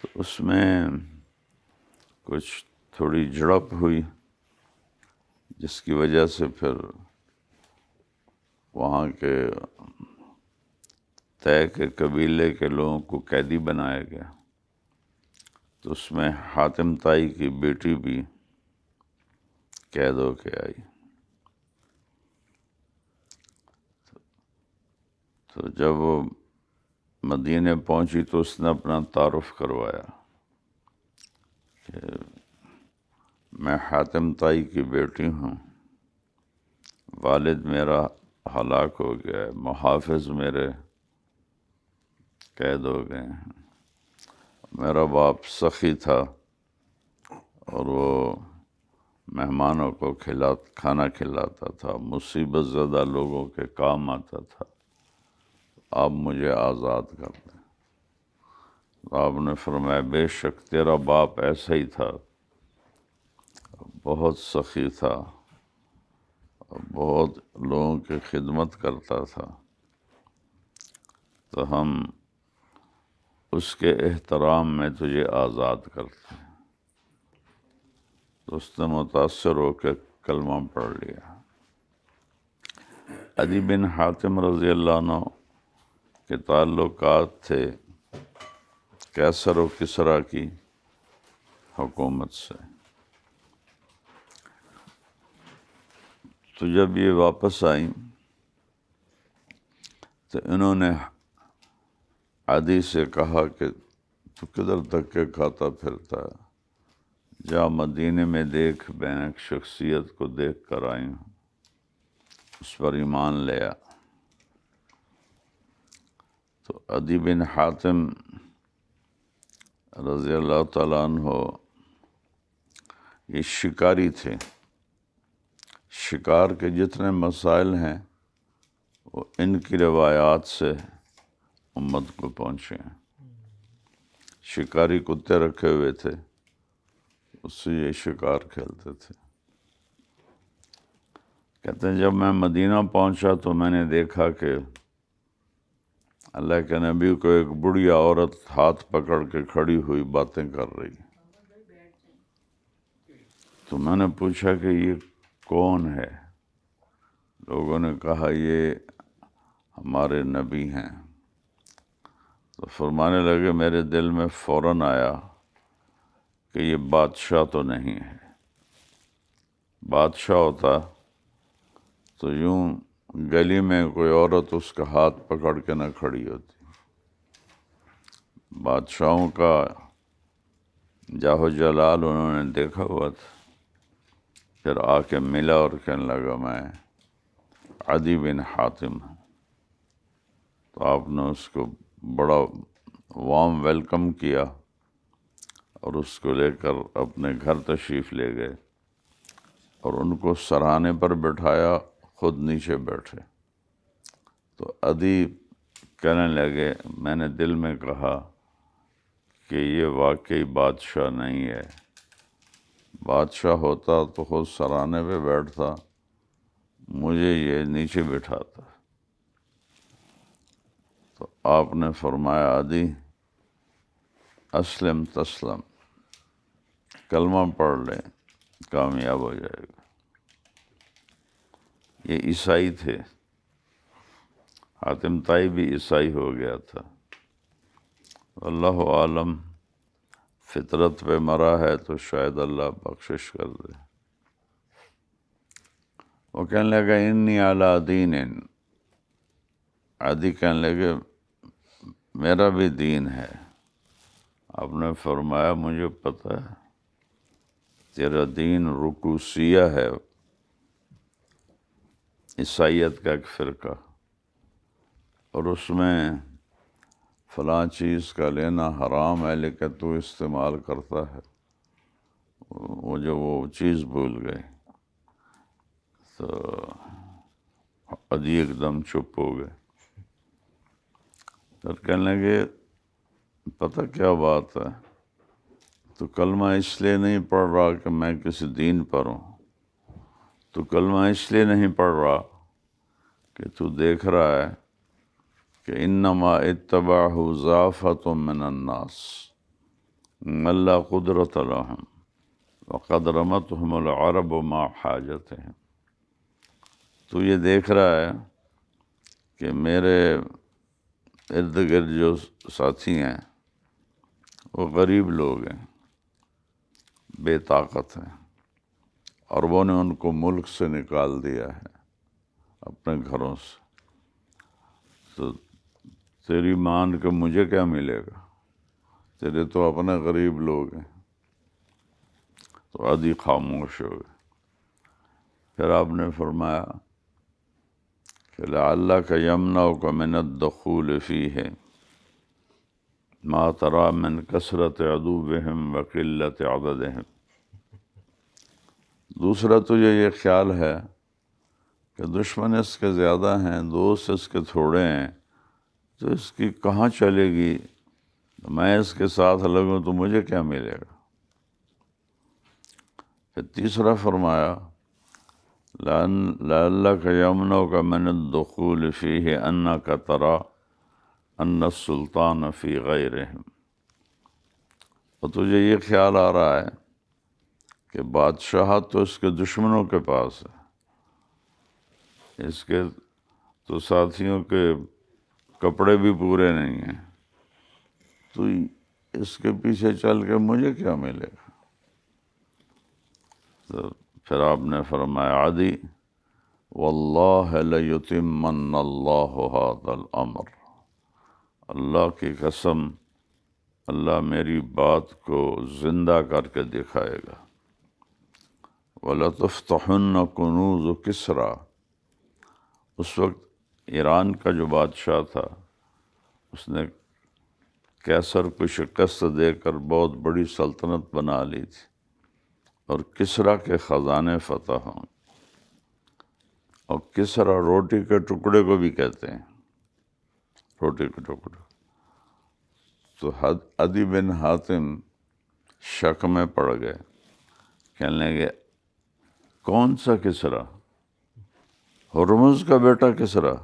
تو اس میں کچھ تھوڑی جھڑپ ہوئی، جس کی وجہ سے پھر وہاں کے طے کے قبیلے کے لوگوں کو قیدی بنایا گیا۔ تو اس میں حاتم طائی کی بیٹی بھی قید ہو کے آئی۔ تو جب وہ مدینے پہنچی تو اس نے اپنا تعارف کروایا کہ میں حاتم طائی کی بیٹی ہوں، والد میرا ہلاک ہو گیا ہے، محافظ میرے قید ہو گئے ہیں، میرا باپ سخی تھا اور وہ مہمانوں کو کھانا کھلاتا تھا، مصیبت زدہ لوگوں کے کام آتا تھا، آپ مجھے آزاد کر دیں۔ آپ نے فرمایا بے شک تیرا باپ ایسا ہی تھا، بہت سخی تھا، بہت لوگوں کی خدمت کرتا تھا، تو ہم اس کے احترام میں تجھے آزاد کرتے ہیں۔ تو اس نے متاثر ہو کے کلمہ پڑھ لیا۔ عدی بن حاتم رضی اللہ عنہ کے تعلقات تھے قیصر و کسریٰ کی حکومت سے۔ تو جب یہ واپس آئیں تو انہوں نے عدی سے کہا کہ تو کدھر دھکے کھاتا پھرتا ہے، جا مدینے میں دیکھ، میں ایک شخصیت کو دیکھ کر آئی ہوں، اس پر ایمان لیا۔ تو عدی بن حاتم رضی اللہ تعالیٰ عنہ یہ شکاری تھے، شکار کے جتنے مسائل ہیں وہ ان کی روایات سے امت کو پہنچے ہیں۔ شکاری کتے رکھے ہوئے تھے، اس سے یہ شکار کھیلتے تھے۔ کہتے ہیں جب میں مدینہ پہنچا تو میں نے دیکھا کہ اللہ کے نبی کو ایک بڑھیا عورت ہاتھ پکڑ کے کھڑی ہوئی باتیں کر رہی۔ تو میں نے پوچھا کہ یہ کون ہے؟ لوگوں نے کہا یہ ہمارے نبی ہیں۔ تو فرمانے لگے میرے دل میں فوراً آیا کہ یہ بادشاہ تو نہیں ہے، بادشاہ ہوتا تو یوں گلی میں کوئی عورت اس کا ہاتھ پکڑ کے نہ کھڑی ہوتی۔ بادشاہوں کا جاہ جلال انہوں نے دیکھا ہوا تھا۔ پھر آ کے ملا اور کہنے لگا میں عدی بن حاتم ہوں۔ تو آپ نے اس کو بڑا وارم ویلکم کیا اور اس کو لے کر اپنے گھر تشریف لے گئے اور ان کو سراہانے پر بٹھایا، خود نیچے بیٹھے۔ تو عدی کہنے لگے میں نے دل میں کہا کہ یہ واقعی بادشاہ نہیں ہے، بادشاہ ہوتا تو خود سراہانے پہ بیٹھتا، مجھے یہ نیچے بٹھاتا۔ تو آپ نے فرمایا عدی اسلم تسلم، کلمہ پڑھ لیں کامیاب ہو جائے گا۔ یہ عیسائی تھے، حاتم طائی بھی عیسائی ہو گیا تھا۔ اللہ عالم فطرت پہ مرا ہے تو شاید اللہ بخشش کر دے۔ وہ کہنے لگا انی علی دین، عدی کہنے لگے میرا بھی دین ہے۔ آپ نے فرمایا مجھے پتہ ہے تیرا دین رکوسیہ ہے، عیسائیت کا ایک فرقہ، اور اس میں فلاں چیز کا لینا حرام ہے لیکن تو استعمال کرتا ہے۔ وہ چیز بھول گئے تو عدی ایک دم چپ ہو گئے۔ پھر کہنے لگے پتہ کیا بات ہے، تو کلمہ اس لیے نہیں پڑھ رہا کہ میں کسی دین پر ہوں، تو کلمہ اس لیے نہیں پڑھ رہا کہ تو دیکھ رہا ہے کہ انما اتبعہ ضعفۃ من الناس، من لا قدرۃ لهم وقد رمتهم العرب مع حاجتهم۔ تو یہ دیکھ رہا ہے کہ میرے ارد گرد جو ساتھی ہیں وہ غریب لوگ ہیں، بے طاقت ہیں، عربوں نے ان کو ملک سے نکال دیا ہے، اپنے گھروں سے، تو تیری مان کے مجھے کیا ملے گا، تیرے تو اپنے غریب لوگ ہیں۔ تو عدی خاموش ہو گئے۔ پھر آپ نے فرمایا کہ لعلک یمنعک من الدخول فیہ ما تری من کثرت عدوہم وقلت عددہم۔ دوسرا تجھے یہ خیال ہے کہ دشمن اس کے زیادہ ہیں، دوست اس کے تھوڑے ہیں، تو اس کی کہاں چلے گی، میں اس کے ساتھ لگوں تو مجھے کیا ملے گا۔ پھر تیسرا فرمایا لعلک یمنعک من الدخول فیہ انک تری ان السلطان فی غیرہم۔ اور تجھے یہ خیال آ رہا ہے کہ بادشاہت تو اس کے دشمنوں کے پاس ہے، اس کے تو ساتھیوں کے کپڑے بھی پورے نہیں ہیں، تو اس کے پیچھے چل کے مجھے کیا ملے گا۔ تو پھر آپ نے فرمایا عدی واللہ لیتمن اللہ ھذا الامر، اللہ کی قسم اللہ میری بات کو زندہ کر کے دکھائے گا۔ وَلَتُفْتَحُنَّ كُنُوزُ کسریٰ، اس وقت ایران کا جو بادشاہ تھا اس نے کیسر کو شکست دے کر بہت بڑی سلطنت بنا لی تھی، اور کسریٰ کے خزانے فتح ہوں۔ اور کسریٰ روٹی کے ٹکڑے کو بھی کہتے ہیں، روٹی کے ٹکڑے۔ تو عدی بن حاتم شک میں پڑ گئے، کہنے لگے کون سا کسریٰ؟ ہرمز کا بیٹا کسریٰ،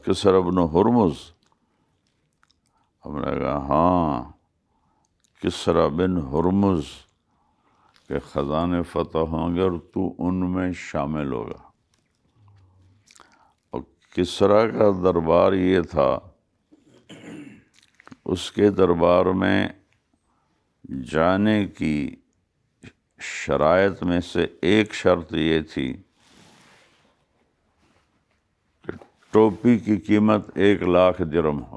کسریٰ بن ہرمز؟ ہم نے کہا ہاں، کسریٰ بن ہرمز کے خزانے فتح ہوں گے اور تو ان میں شامل ہوگا۔ اور کسریٰ کا دربار یہ تھا، اس کے دربار میں جانے کی شرائط میں سے ایک شرط یہ تھی کہ ٹوپی کی قیمت 1,00,000 درہم ہو۔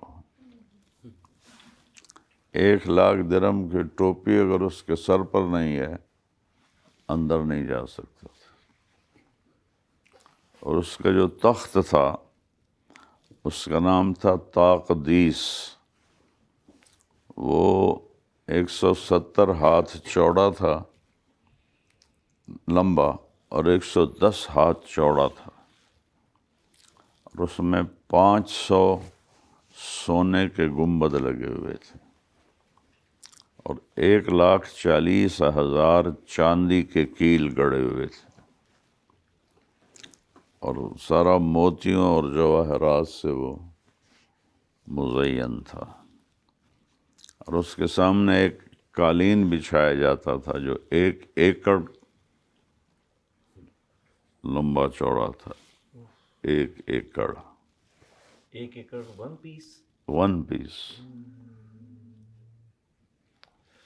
1,00,000 درہم کی ٹوپی اگر اس کے سر پر نہیں ہے اندر نہیں جا سکتا تھا۔ اور اس کا جو تخت تھا اس کا نام تھا طاقدیس، وہ 170 ہاتھ چوڑا تھا لمبا، اور 110 ہاتھ چوڑا تھا، اور اس میں 500 سونے کے گنبد لگے ہوئے تھے، اور 1,40,000 چاندی کے کیل گڑے ہوئے تھے، اور سارا موتیوں اور جواہرات سے وہ مزین تھا۔ اور اس کے سامنے ایک قالین بچھایا جاتا تھا جو 1 ایکڑ لمبا چوڑا تھا، 1 ایکڑ، 1 ایکڑ 1 پیس، 1 پیس،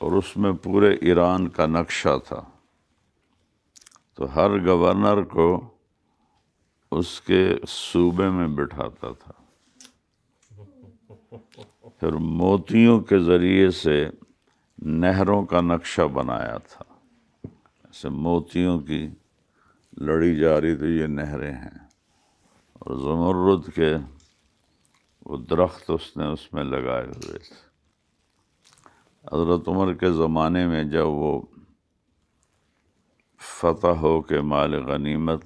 اور اس میں پورے ایران کا نقشہ تھا۔ تو ہر گورنر کو اس کے صوبے میں بٹھاتا تھا، پھر موتیوں کے ذریعے سے نہروں کا نقشہ بنایا تھا، ایسے موتیوں کی لڑی جا رہی تو یہ نہریں ہیں، اور زمرد کے وہ درخت اس نے اس میں لگائے ہوئے تھے۔ حضرت عمر کے زمانے میں جب وہ فتح ہو کے مال غنیمت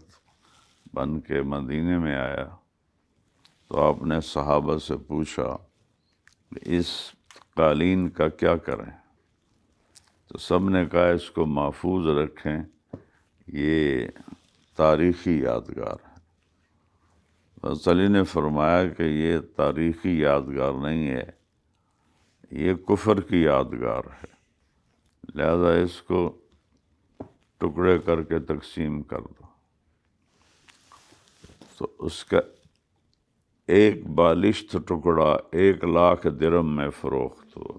بن کے مدینے میں آیا تو آپ نے صحابہ سے پوچھا کہ اس قالین کا کیا کریں؟ تو سب نے کہا اس کو محفوظ رکھیں، یہ تاریخی یادگار ہے۔ حضرت علی نے فرمایا کہ یہ تاریخی یادگار نہیں ہے، یہ کفر کی یادگار ہے۔ لہذا اس کو ٹکڑے کر کے تقسیم کر دو۔ تو اس کا ایک بالشت ٹکڑا 1,00,000 درہم میں فروخت ہوا۔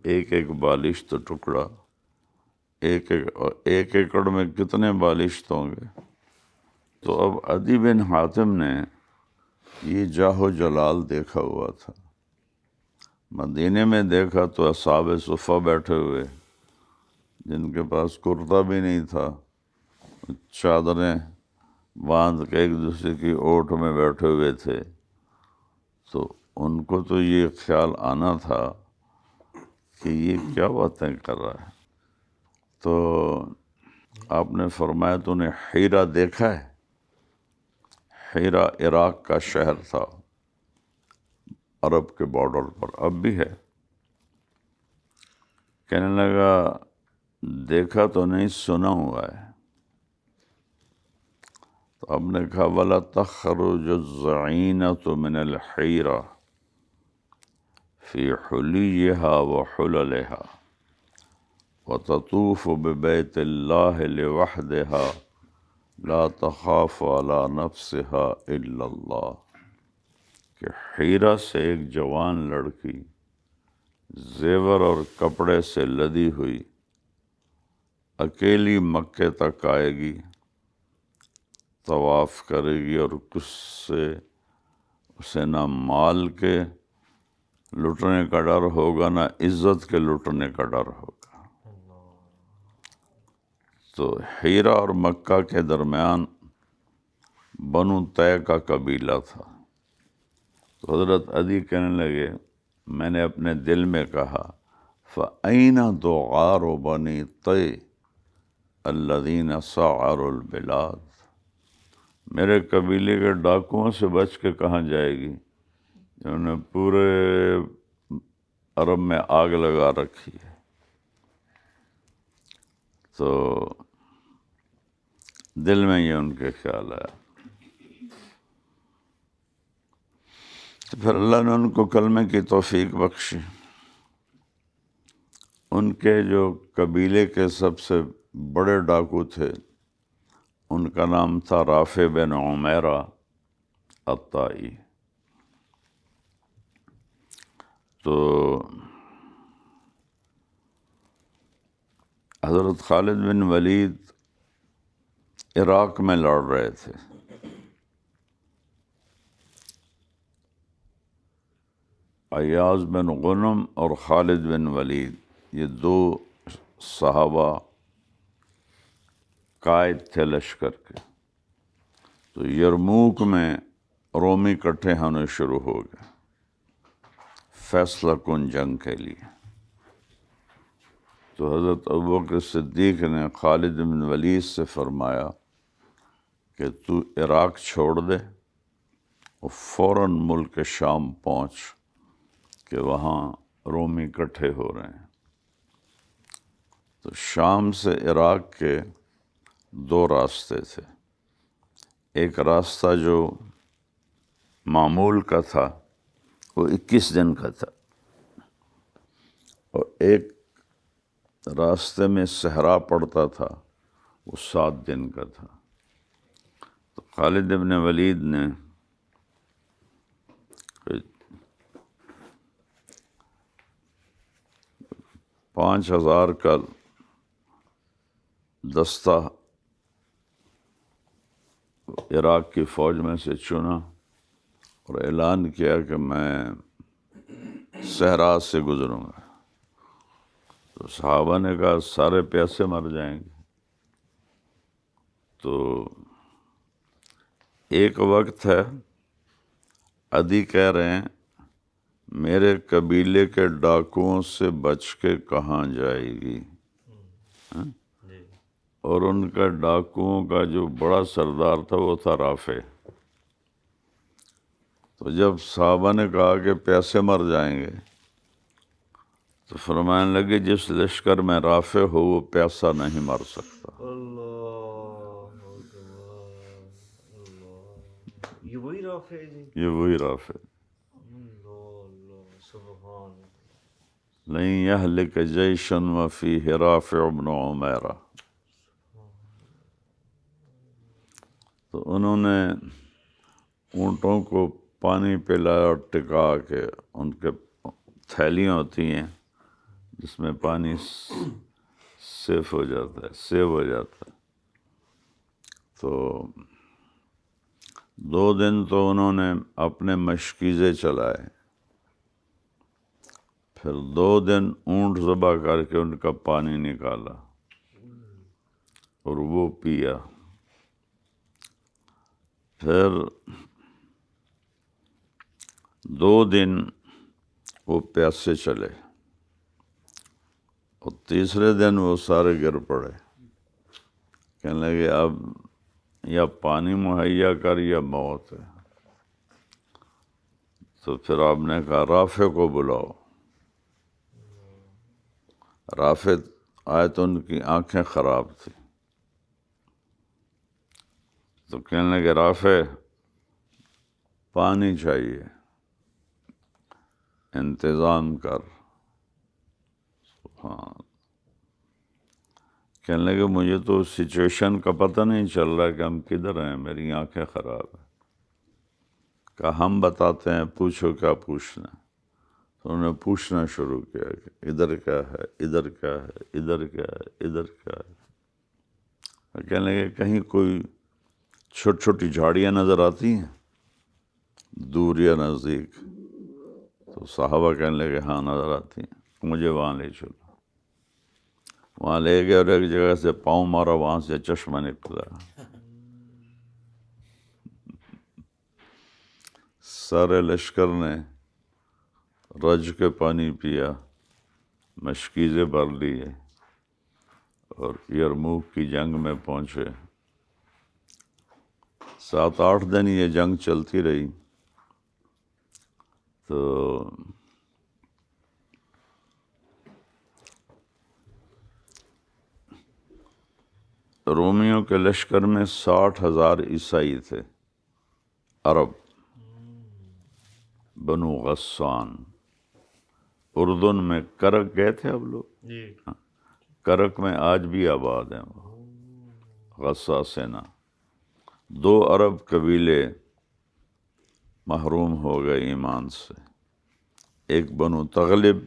ایک بالشت ٹکڑا ایک ایکڑ میں کتنے بالشت ہوں گے؟ تو اب عدی بن حاتم نے یہ جاہ و جلال دیکھا ہوا تھا، مدینے میں دیکھا تو اصحاب صفہ بیٹھے ہوئے جن کے پاس کرتا بھی نہیں تھا، چادریں باندھ کے ایک دوسرے کی اوٹ میں بیٹھے ہوئے تھے، تو ان کو تو یہ خیال آنا تھا کہ یہ کیا باتیں کر رہا ہے۔ تو آپ نے فرمایا تو نے حیرہ دیکھا ہے؟ حیرہ عراق کا شہر تھا، عرب کے بارڈر پر، اب بھی ہے۔ کہنے لگا دیکھا تو نہیں، سنا ہوا ہے۔ تو اب نے کہا وَلَا تَخْرُجُ الزَّعِينَةُ مِنَ الْحِيرَةِ فِي حُلِيِّهَا وَحُلَلِهَا وَتَطُوفُ بِبَيْتِ اللَّهِ لِوَحْدِهَا لَا تَخَافُ عَلَى نَفْسِهَا إِلَّا اللَّهِ کہ حیرہ سے ایک جوان لڑکی زیور اور کپڑے سے لدی ہوئی اکیلی مکے تک آئے گی، طواف کرے گی، اور اسے نہ مال کے لٹنے کا ڈر ہوگا نہ عزت کے لٹنے کا ڈر ہوگا۔ تو حیرہ اور مکہ کے درمیان بنو طے کا قبیلہ تھا۔ تو حضرت عدی کہنے لگے میں نے اپنے دل میں کہا فَأَيْنَ دُعَارُ بَنِي طَيْ الَّذِينَ سَعَرُوا الْبِلَادِ، میرے قبیلے کے ڈاکوؤں سے بچ کے کہاں جائے گی جنہوں نے پورے عرب میں آگ لگا رکھی ہے۔ تو دل میں یہ ان کے خیال آیا۔ تو پھر اللہ نے ان کو کلمے کی توفیق بخشی۔ ان کے جو قبیلے کے سب سے بڑے ڈاکو تھے ان کا نام تھا رافع بن عمیرہ الطائی۔ تو حضرت خالد بن ولید عراق میں لڑ رہے تھے۔ ایاز بن غنم اور خالد بن ولید یہ دو صحابہ قائد تھے لشکر کے۔ تو یرموک میں رومی اکٹھے ہونے شروع ہو گئے فیصلہ کن جنگ کے لیے۔ تو حضرت ابوبکر صدیق نے خالد بن ولید سے فرمایا کہ تو عراق چھوڑ دے اور فوراً ملک شام پہنچ کہ وہاں رومی اکٹھے ہو رہے ہیں۔ تو شام سے عراق کے 2 راستے تھے، ایک راستہ جو معمول کا تھا وہ 21 دن کا تھا، اور ایک راستے میں صحرا پڑتا تھا وہ 7 دن کا تھا۔ تو خالد بن ولید نے 5,000 کا دستہ عراق کی فوج میں سے چنا اور اعلان کیا کہ میں صحرا سے گزروں گا۔ تو صحابہ نے کہا سارے پیاسے مر جائیں گے۔ تو ایک وقت ہے عدی کہہ رہے ہیں میرے قبیلے کے ڈاکوؤں سے بچ کے کہاں جائے گی، اور ان کا ڈاکوؤں کا جو بڑا سردار تھا وہ تھا رافع۔ تو جب صحابہ نے کہا کہ پیاسے مر جائیں گے تو فرمانے لگے جس لشکر میں رافع ہو وہ پیاسا نہیں مر سکتا۔ یہ وہی رافع ہے جی؟ یہ وہی رافع۔ اللہ سبحان اللہ۔ لن یہلک جیش وفیہ رافع بن عمیرہ. تو انہوں نے اونٹوں کو پانی پلایا اور ٹکا کے، ان کے تھیلیاں ہوتی ہیں جس میں پانی سیو ہو جاتا ہے. تو 2 دن تو انہوں نے اپنے مشکیزے چلائے، پھر 2 دن اونٹ ذبح کر کے ان کا پانی نکالا اور وہ پیا. پھر 2 دن وہ پیاسے چلے اور تیسرے دن وہ سارے گر پڑے. کہنے لگے اب یا پانی مہیا کر یا موت ہے. تو پھر آپ نے کہا رافع کو بلاؤ. رافع آئے تو ان کی آنکھیں خراب تھی. تو کہنے لگے رافع پانی چاہیے، انتظام کر. ہاں، کہنے لگے مجھے تو سچویشن کا پتہ نہیں چل رہا کہ ہم کدھر ہیں، میری آنکھیں خراب ہیں. کہا ہم بتاتے ہیں، پوچھو کیا پوچھنا. تو انہوں نے پوچھنا شروع کیا کہ ادھر کیا ہے، ادھر کیا ہے، ادھر کیا ہے، ادھر کیا ہے. کہنے لگے کہیں کوئی چھوٹی چھوٹی جھاڑیاں نظر آتی ہیں دور یا نزدیک؟ تو صحابہ کہنے لگے ہاں نظر آتی ہیں، مجھے وہاں لے چلو. وہاں لے گئے اور ایک جگہ سے پاؤں مارا، وہاں سے چشمہ نکلا. سارے لشکر نے رج کے پانی پیا، مشکیزیں بھر لیے اور یرموک کی جنگ میں پہنچے. 7-8 دن یہ جنگ چلتی رہی. تو رومیوں کے لشکر میں 60,000 عیسائی تھے، عرب، بنو غسان. اردن میں کرک گئے تھے اب لوگ، جی کرک میں آج بھی آباد ہیں وہ غساسینا. 2 عرب قبیلے محروم ہو گئے ایمان سے، ایک بنو تغلب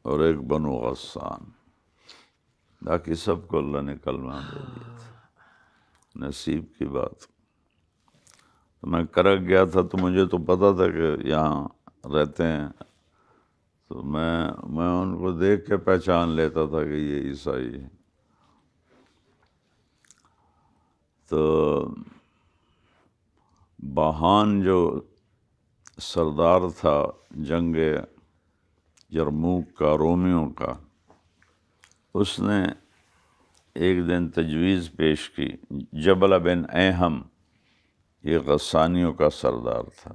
اور ایک بنو غسان. باقی سب کو اللہ نے کلمہ دے دیا تھا، نصیب کی بات. میں کرک گیا تھا تو مجھے تو پتا تھا کہ یہاں رہتے ہیں، تو میں ان کو دیکھ کے پہچان لیتا تھا کہ یہ عیسائی ہے. تو باہان جو سردار تھا جنگ یرموک کا، رومیوں کا، اس نے ایک دن تجویز پیش کی. جبل بن ایہم، یہ غسانیوں کا سردار تھا،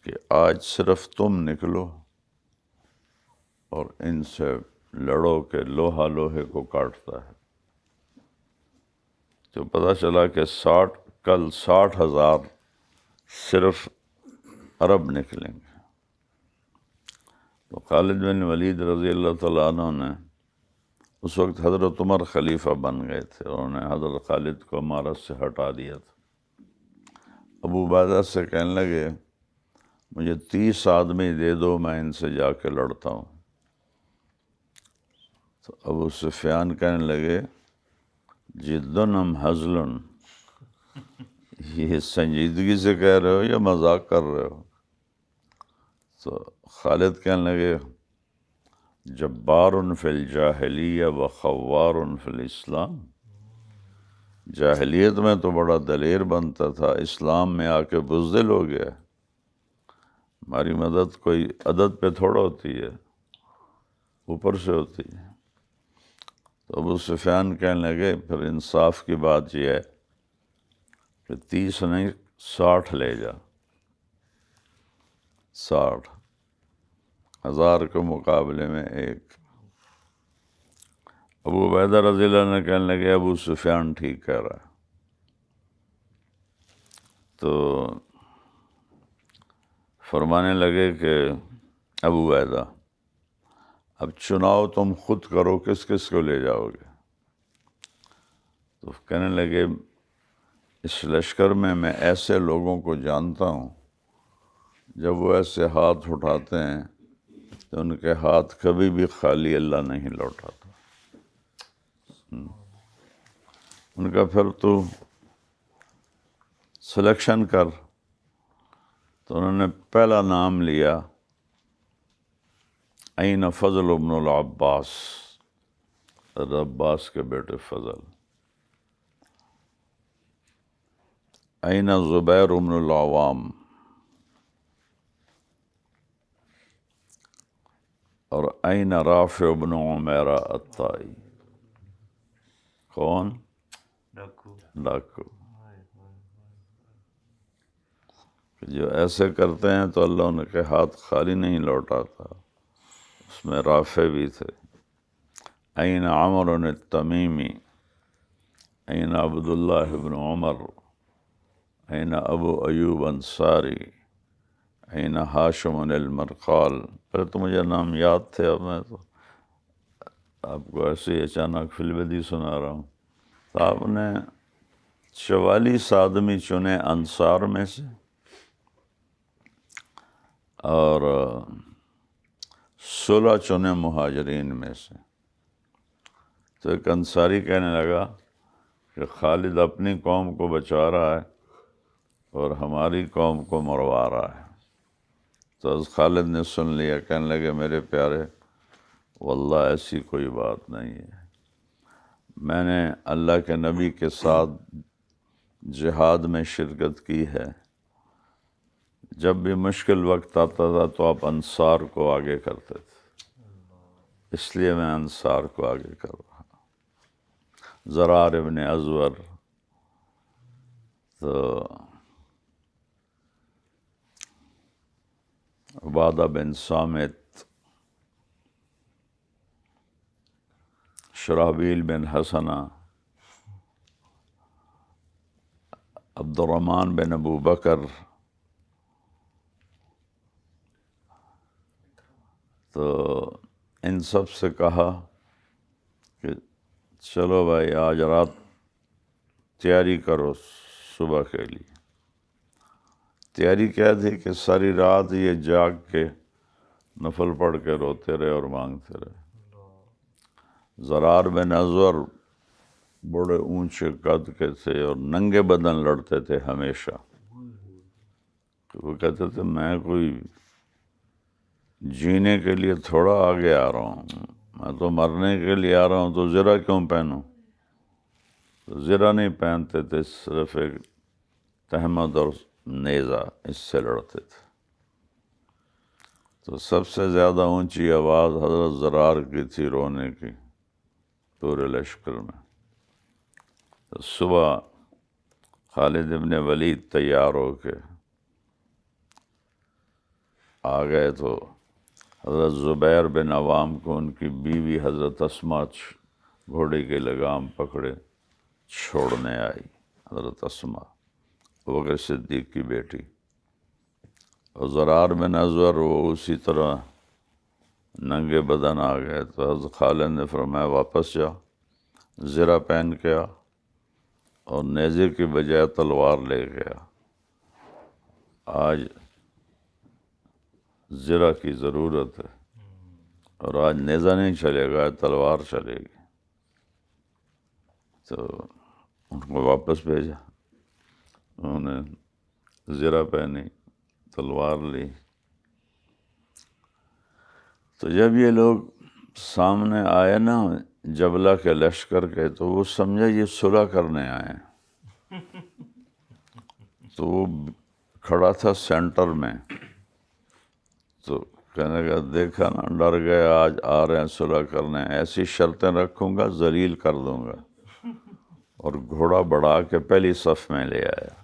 کہ آج صرف تم نکلو اور ان سے لڑو کہ لوہا لوہے کو کاٹتا ہے. تو پتہ چلا کہ کل 60,000 صرف عرب نکلیں گے. تو خالد بن ولید رضی اللہ تعالیٰ عنہ نے، اس وقت حضرت عمر خلیفہ بن گئے تھے، انہوں نے حضرت خالد کو امارت سے ہٹا دیا تھا. ابو عبیدہ سے کہنے لگے مجھے 30 آدمی دے دو، میں ان سے جا کے لڑتا ہوں. تو ابو سفیان کہنے لگے جدن ام ہزلن، یہ سنجیدگی سے کہہ رہے ہو یا مذاق کر رہے ہو؟ تو خالد کہنے لگے جبار فی الجاہلیہ و خوار فی الاسلام. جاہلیت میں تو بڑا دلیر بنتا تھا، اسلام میں آ کے بزدل ہو گیا. ہماری مدد کوئی عدد پہ تھوڑا ہوتی ہے، اوپر سے ہوتی ہے. تو ابو سفیان کہنے لگے پھر انصاف کی بات یہ ہے کہ 30 نہیں 60 لے جا. 60,000 کے مقابلے میں ایک. ابو عبیدہ رضی اللہ عنہ کہنے لگے ابو سفیان ٹھیک کہہ رہا ہے. تو فرمانے لگے کہ ابو عبیدہ اب چناؤ تم خود کرو کس کس کو لے جاؤ گے؟ تو کہنے لگے اس لشکر میں ایسے لوگوں کو جانتا ہوں جب وہ ایسے ہاتھ اٹھاتے ہیں تو ان کے ہاتھ کبھی بھی خالی اللہ نہیں لوٹاتا۔ ان کا پھر تو سلیکشن کر، تو انہوں نے پہلا نام لیا این فضل ابن العباس، عباس کے بیٹے فضل۔ این زبیر ابن العوام، اور این رافع ابن عمیرہ الطائی۔ کون؟ ڈاکو۔ جو ایسے کرتے ہیں تو اللہ ان کے ہاتھ خالی نہیں لوٹاتا، اس میں رافع بھی تھے۔ این عمر التمیمی، این عبداللہ بن عمر، این ابو ایوب انصاری، این ہاشم المرقال۔ پہلے تو مجھے نام یاد تھے، اب میں تو آپ کو ایسے ہی اچانک فی البدی سنا رہا ہوں۔ تو آپ نے 44 آدمی چنے انصار میں سے، اور 16 چنے مہاجرین میں سے۔ تو ایک انصاری کہنے لگا کہ خالد اپنی قوم کو بچا رہا ہے اور ہماری قوم کو مروا رہا ہے۔ تو از خالد نے سن لیا، کہنے لگے میرے پیارے واللہ ایسی کوئی بات نہیں ہے، میں نے اللہ کے نبی کے ساتھ جہاد میں شرکت کی ہے، جب بھی مشکل وقت آتا تھا تو آپ انصار کو آگے کرتے تھے، اس لیے میں انصار کو آگے کر رہا ہوں۔ زرار ابن ازور، تو عبادہ بن صامت، شرحبیل بن حسنہ، عبد الرحمن بن ابو بکر۔ تو ان سب سے کہا کہ چلو بھائی آج رات تیاری کرو صبح کے لیے۔ تیاری کیا تھی کہ ساری رات یہ جاگ کے نفل پڑھ کے روتے رہے اور مانگتے رہے۔ زرار بن ازور بڑے اونچے قد کے تھے اور ننگے بدن لڑتے تھے ہمیشہ۔ وہ کہتے تھے میں کوئی جینے کے لیے تھوڑا آگے آ رہا ہوں، میں تو مرنے کے لیے آ رہا ہوں، تو زرہ کیوں پہنوں؟ تو زرہ نہیں پہنتے تھے، صرف ایک تہمد اور نیزہ، اس سے لڑتے تھے۔ تو سب سے زیادہ اونچی آواز حضرت زرار کی تھی رونے کی پورے لشکر میں۔ تو صبح خالد ابن ولید تیار ہو کے آ گئے، تو حضرت زبیر بن عوام کو ان کی بیوی حضرت اسماء گھوڑے کی لگام پکڑے چھوڑنے آئی۔ حضرت اسماء ابوبکر صدیق کی بیٹی، اور زرار بن ازور وہ اسی طرح ننگے بدن آ گئے۔ تو حضرت خالد نے فرمایا واپس جا، زرہ پہن کے آ، اور نیزے کی بجائے تلوار لے گیا۔ آج زرہ کی ضرورت ہے، اور آج نیزہ نہیں چلے گا، آج تلوار چلے گی۔ تو ان کو واپس بھیجا، انہوں نے زرہ پہنی، تلوار لی۔ تو جب یہ لوگ سامنے آئے نا جبلہ کے لشکر کے، تو وہ سمجھا یہ صلح کرنے آئے ہیں۔ تو وہ کھڑا تھا سینٹر میں، تو کہنے کا دیکھا نا، ڈر گئے، آج آ رہے ہیں صلح کرنے، ایسی شرطیں رکھوں گا ذلیل کر دوں گا، اور گھوڑا بڑھا کے پہلی صف میں لے آیا۔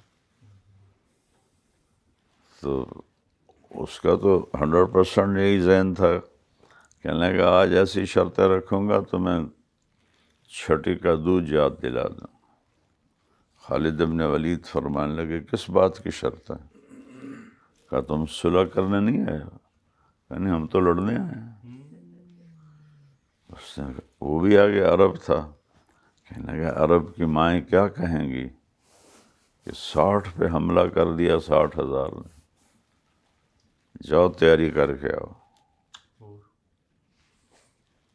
تو اس کا تو 100% یہی ذہن تھا، کہنے لگا آج ایسی شرطیں رکھوں گا تو میں چھٹی کا دودھ یاد دلا دوں۔ خالد ابن ولید فرمانے لگے کس بات کی شرط ہے؟ کہا تم صلح کرنے نہیں آئے ہو؟ نہیں ہم تو لڑنے آئے ہیں. اس نے وہ بھی آگے عرب تھا. کہنے لگا عرب کی مائیں کیا کہیں گی کہ 60 پہ حملہ کر دیا 60,000 نے. جاؤ تیاری کر کے آؤ,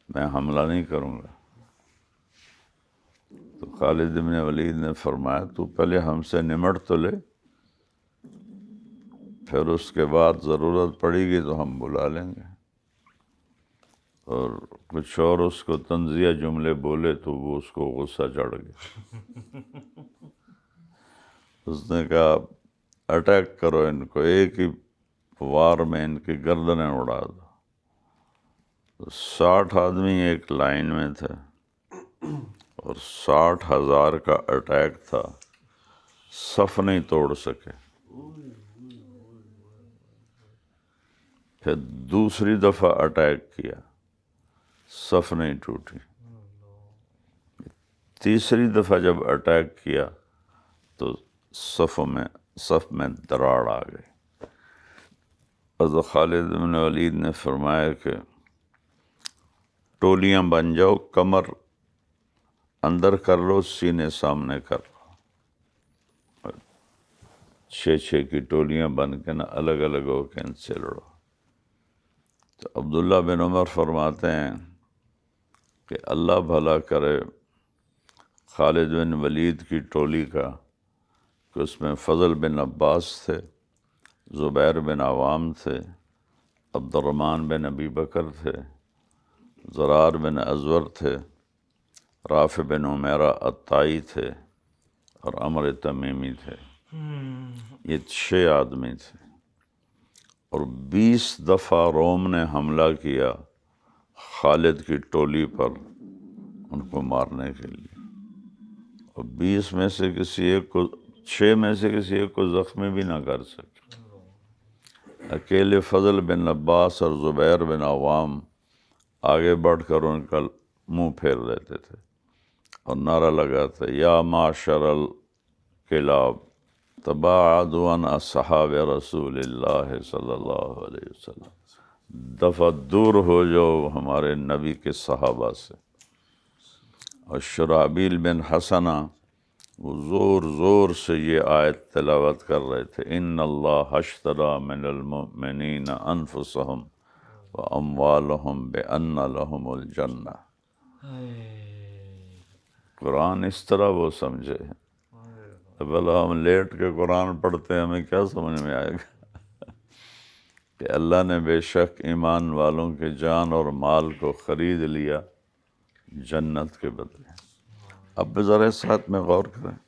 میں حملہ نہیں کروں گا. تو خالد بن ولید نے فرمایا تو پہلے ہم سے نمٹ تو لے, پھر اس کے بعد ضرورت پڑے گی تو ہم بلا لیں گے. اور کچھ اور اس کو طنزیہ جملے بولے تو وہ اس کو غصہ چڑھ گیا. اس نے کہا اٹیک کرو ان کو, ایک ہی وار میں ان کی گردنیں اڑا دو. 60 آدمی ایک لائن میں تھے اور 60,000 کا اٹیک تھا, صف نہیں توڑ سکے. پھر دوسری دفعہ اٹیک کیا, صف نہیں ٹوٹی. تیسری دفعہ جب اٹیک کیا تو صف میں دراڑ آ گئی. حضرت خالد بن ولید نے فرمایا کہ ٹولیاں بن جاؤ, کمر اندر کر لو, سینے سامنے کر لو. 6 کی ٹولیاں بن کے نا الگ الگ ہو کے ان سے لڑو. تو عبداللہ بن عمر فرماتے ہیں کہ اللہ بھلا کرے خالد بن ولید کی ٹولی کا, کہ اس میں فضل بن عباس تھے, زبیر بن عوام تھے, عبد الرحمن بن ابی بکر تھے, زرار بن ازور تھے, رافع بن عمیرہ الطائی تھے, اور عمر تمیمی تھے. یہ 6 آدمی تھے. اور 20 دفعہ روم نے حملہ کیا خالد کی ٹولی پر ان کو مارنے کے لیے. اور 20 میں سے کسی ایک کو, 6 میں سے کسی ایک کو زخمی بھی نہ کر سکے. اکیلے فضل بن عباس اور زبیر بن عوام آگے بڑھ کر ان کا منہ پھیر لیتے تھے اور نعرہ لگاتے, یا معشر الکلاب تباعدوا عن اصحاب رسول اللہ صلی اللہ علیہ وسلم, دفعہ دور ہو جاؤ ہمارے نبی کے صحابہ سے. اور شرحبیل بن حسنہ وہ زور زور سے یہ آیت تلاوت کر رہے تھے, ان اللہ اشتری من المؤمنین انفسهم واموالهم بان لهم الجنہ. قرآن اس طرح وہ سمجھے. بھلا ہم لیٹ کے قرآن پڑھتے ہیں, ہمیں کیا سمجھ میں آئے گا کہ اللہ نے بے شک ایمان والوں کے جان اور مال کو خرید لیا جنت کے بدلے. اب ذرا اس ساتھ میں غور کریں.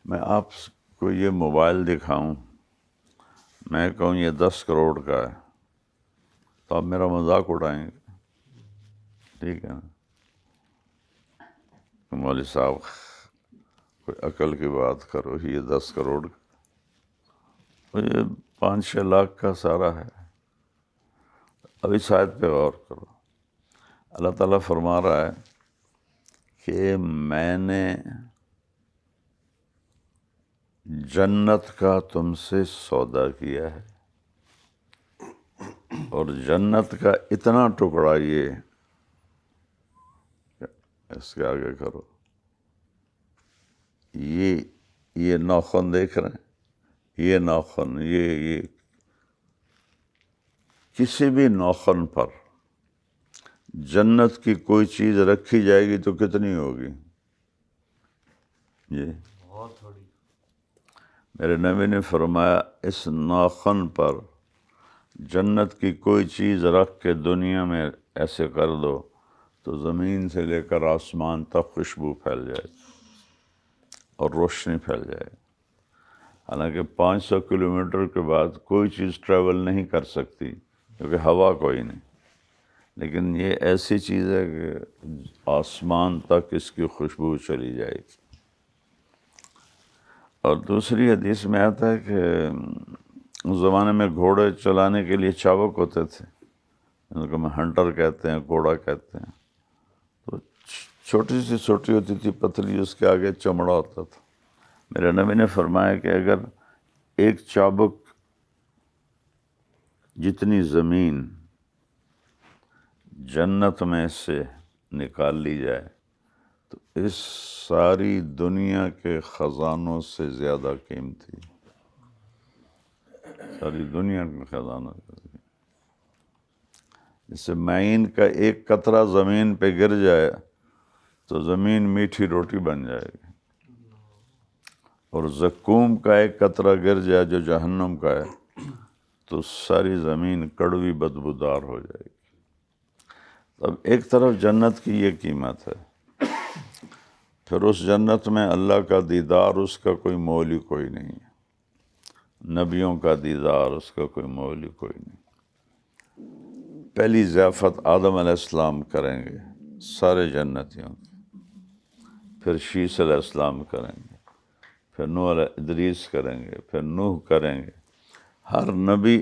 میں آپ کو یہ موبائل دکھاؤں, میں کہوں یہ 10 کروڑ کا ہے, تو آپ میرا مذاق اڑائیں گے, ٹھیک ہے نا؟ مولوی صاحب کوئی عقل کی بات کرو, یہ 10 کروڑ کا, یہ 5-6 لاکھ کا سارا ہے. اب اس آیت پہ غور کرو. اللہ تعالیٰ فرما رہا ہے کہ میں نے جنت کا تم سے سودا کیا ہے, اور جنت کا اتنا ٹکڑا, اس کے آگے کرو, یہ ناخن دیکھ رہے ہیں, یہ ناخن, یہ کسی بھی ناخن پر جنت کی کوئی چیز رکھی جائے گی تو کتنی ہوگی؟ جی بہت تھوڑی. میرے نبی نے فرمایا اس ناخن پر جنت کی کوئی چیز رکھ کے دنیا میں ایسے کر دو تو زمین سے لے کر آسمان تک خوشبو پھیل جائے اور روشنی پھیل جائے. حالانکہ 500 کلومیٹر کے بعد کوئی چیز ٹریول نہیں کر سکتی کیونکہ ہوا کوئی نہیں, لیکن یہ ایسی چیز ہے کہ آسمان تک اس کی خوشبو چلی جائے گی. اور دوسری حدیث میں آتا ہے کہ اس زمانے میں گھوڑے چلانے کے لیے چابک ہوتے تھے, ان کو میں ہنٹر کہتے ہیں, گھوڑا کہتے ہیں. تو چھوٹی سی چھوٹی ہوتی تھی, پتلی, اس کے آگے چمڑا ہوتا تھا. میرے نبی نے فرمایا کہ اگر ایک چابک جتنی زمین جنت میں سے نکال لی جائے تو اس ساری دنیا کے خزانوں سے زیادہ قیمتی، ساری دنیا کے خزانوں سے۔ جیسے معین کا ایک قطرہ زمین پہ گر جائے تو زمین میٹھی روٹی بن جائے گی، اور زقوم کا ایک قطرہ گر جائے جو جہنم کا ہے تو ساری زمین کڑوی بدبودار ہو جائے گی۔ اب ایک طرف جنت کی یہ قیمت ہے، پھر اس جنت میں اللہ کا دیدار، اس کا کوئی مول ہی کوئی نہیں ہے، نبیوں کا دیدار، اس کا کوئی مول ہی کوئی نہیں۔ پہلی ضیافت آدم علیہ السلام کریں گے سارے جنتیوں کی، پھر شیس علیہ السلام کریں گے، پھر نوح علیہ ادریس کریں گے، پھر نوح کریں گے۔ ہر نبی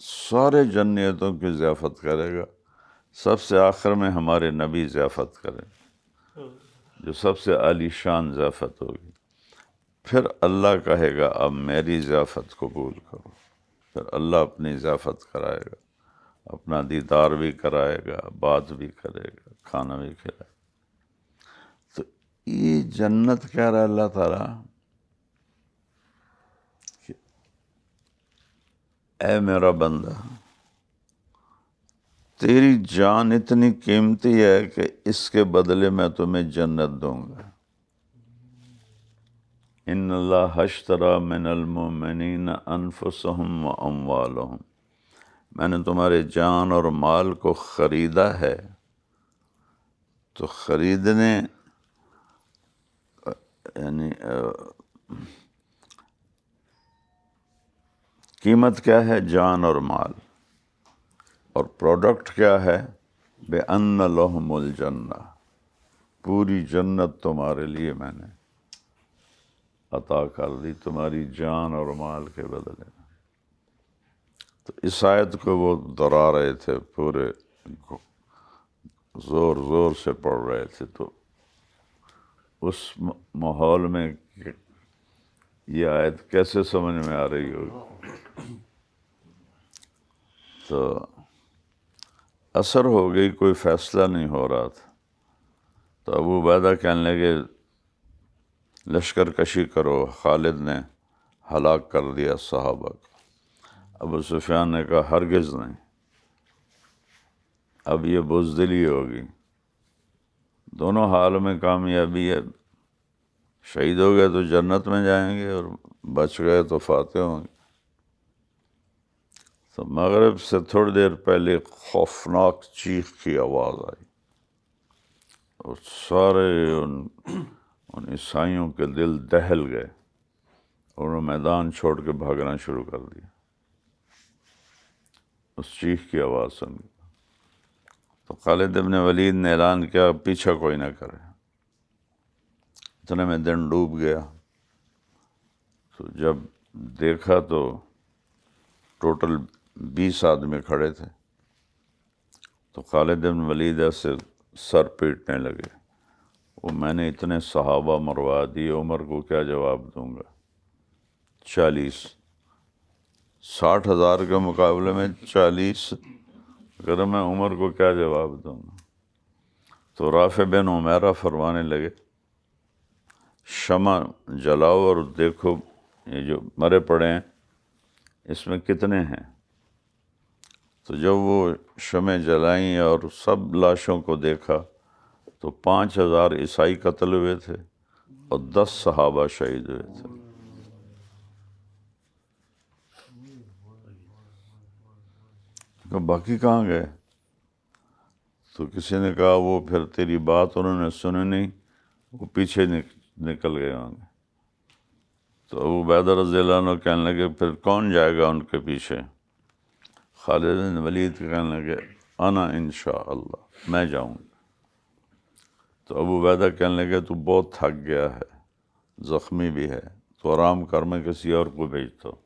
سارے جنتیوں کی ضیافت کرے گا، سب سے آخر میں ہمارے نبی ضیافت کریں گے جو سب سے عالی شان ضیافت ہوگی۔ پھر اللہ کہے گا اب میری ضیافت قبول کرو، پھر اللہ اپنی ضیافت کرائے گا، اپنا دیدار بھی کرائے گا، بات بھی کرے گا، کھانا بھی کھلائے گا۔ تو یہ جنت کہہ رہا ہے اللہ تعالیٰ کہ اے میرا بندہ، تیری جان اتنی قیمتی ہے کہ اس کے بدلے میں تمہیں جنت دوں گا۔ ان اللہ اشتری من المؤمنین انفسهم واموالهم، میں نے تمہارے جان اور مال کو خریدا ہے۔ تو خریدنے یعنی قیمت کیا ہے؟ جان اور مال، اور پروڈکٹ کیا ہے؟ بِأَنَّ لَهُمُ الْجَنَّةَ، پوری جنت تمہارے لیے میں نے عطا کر دی تمہاری جان اور مال کے بدلے میں۔ تو اس آیت کو وہ دہرا رہے تھے، پورے زور زور سے پڑھ رہے تھے، تو اس ماحول میں یہ آیت کیسے سمجھ میں آ رہی ہوگی؟ تو اثر ہو گئی، کوئی فیصلہ نہیں ہو رہا تھا۔ تو ابو عبیدہ کہنے لگے لشکر کشی کرو، خالد نے ہلاک کر دیا صحابہ کو۔ ابو سفیان نے کہا ہرگز نہیں، اب یہ بزدلی ہوگی، دونوں حال میں کامیابی ہے، شہید ہو گئے تو جنت میں جائیں گے اور بچ گئے تو فاتح ہوں گے۔ تو مغرب سے تھوڑی دیر پہلے خوفناک چیخ کی آواز آئی، اور سارے ان عیسائیوں کے دل دہل گئے، اور انہوں نے میدان چھوڑ کے بھاگنا شروع کر دیا اس چیخ کی آواز سن کے۔ تو خالد ابن ولید نے اعلان کیا پیچھا کوئی نہ کرے۔ اتنے میں دن ڈوب گیا۔ تو جب دیکھا تو ٹوٹل 20 آدمی کھڑے تھے۔ تو خالد بن ولید سے سر پیٹنے لگے، وہ میں نے اتنے صحابہ مروا دیے، عمر کو کیا جواب دوں گا؟ 60,000 کے مقابلے میں 40، اگر میں عمر کو کیا جواب دوں گا؟ تو رافع بن عمیرہ فرمانے لگے شمع جلاؤ اور دیکھو یہ جو مرے پڑے ہیں اس میں کتنے ہیں۔ تو جب وہ شمع جلائیں اور سب لاشوں کو دیکھا تو 5,000 عیسائی قتل ہوئے تھے اور 10 صحابہ شہید ہوئے تھے۔ کہ باقی کہاں گئے؟ تو کسی نے کہا وہ پھر تیری بات انہوں نے سنی نہیں، وہ پیچھے نکل گئے ہوں گے۔ تو ابو عبیدہ رضی اللہ عنہ کہنے لگے پھر کون جائے گا ان کے پیچھے؟ خالد بن ولید کہنے لگے انا انشاءاللہ، میں جاؤں گا۔ تو ابو عبیدہ کہنے لگے تو بہت تھک گیا ہے، زخمی بھی ہے، تو آرام کر، میں کسی اور کو بھیجتا ہوں۔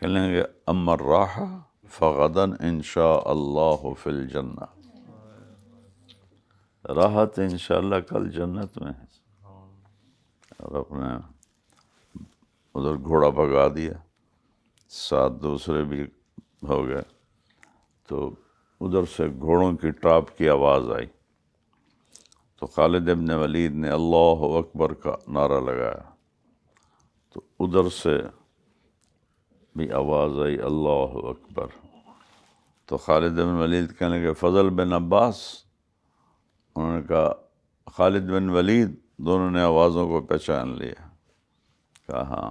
کہنے لگے اما الراحہ فغدا انشاءاللہ فی الجنہ، راحت انشاءاللہ کل جنت میں ہے۔ اور اپنے ادھر گھوڑا بھگا دیا، 7 دوسرے بھی ہو گئے۔ تو ادھر سے گھوڑوں کی ٹاپ کی آواز آئی، تو خالد ابن ولید نے اللہ اکبر کا نعرہ لگایا، تو ادھر سے بھی آواز آئی اللہ اکبر، تو خالد بن ولید کہنے لگے فضل بن عباس، انہوں نے کہا خالد بن ولید، دونوں نے آوازوں کو پہچان لیا، کہا ہاں،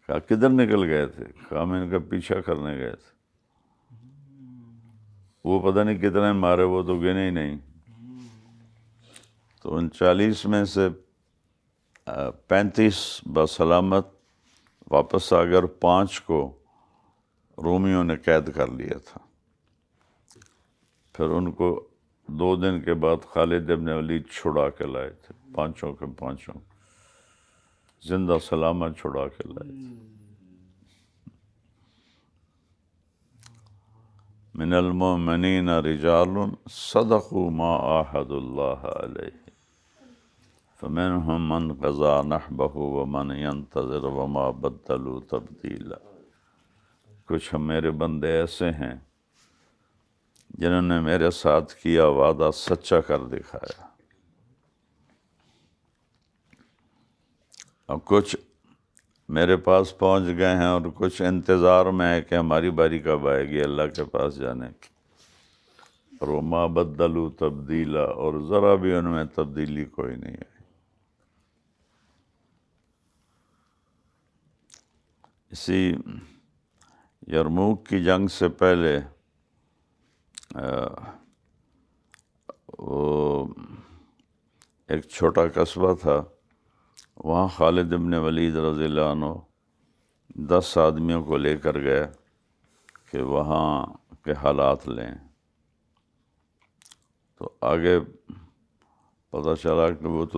کہا کدھر نکل گئے تھے، کہا میں ان کا پیچھا کرنے گئے تھے، وہ پتہ نہیں کتنے مارے، وہ تو گنے ہی نہیں، تو 39 میں سے 35 بسلامت واپس آ کر 5 کو رومیوں نے قید کر لیا تھا، پھر ان کو 2 دن کے بعد خالد ابن ولید چھڑا کے لائے تھے، 5 کے 5 زندہ سلامت چھڑا کے لائے تھے۔ من المؤمنین رجال صدقوا ما عاهدوا الله علیہ فمنهم من قضى نحبه ومن ينتظر وما بدلوا تبدیلا۔ کچھ میرے بندے ایسے ہیں جنہوں نے میرے ساتھ کیا وعدہ سچا کر دکھایا، اور کچھ میرے پاس پہنچ گئے ہیں اور کچھ انتظار میں ہے کہ ہماری باری کب آئے گی اللہ کے پاس جانے کی، اور وما بدلوا تبدیلا، اور ذرا بھی ان میں تبدیلی کوئی نہیں ہے۔ اسی یرموک کی جنگ سے پہلے وہ ایک چھوٹا قصبہ تھا، وہاں خالد ابن ولید رضی اللہ عنہ 10 آدمیوں کو لے کر گئے کہ وہاں کے حالات لیں، تو آگے پتہ چلا کہ وہ تو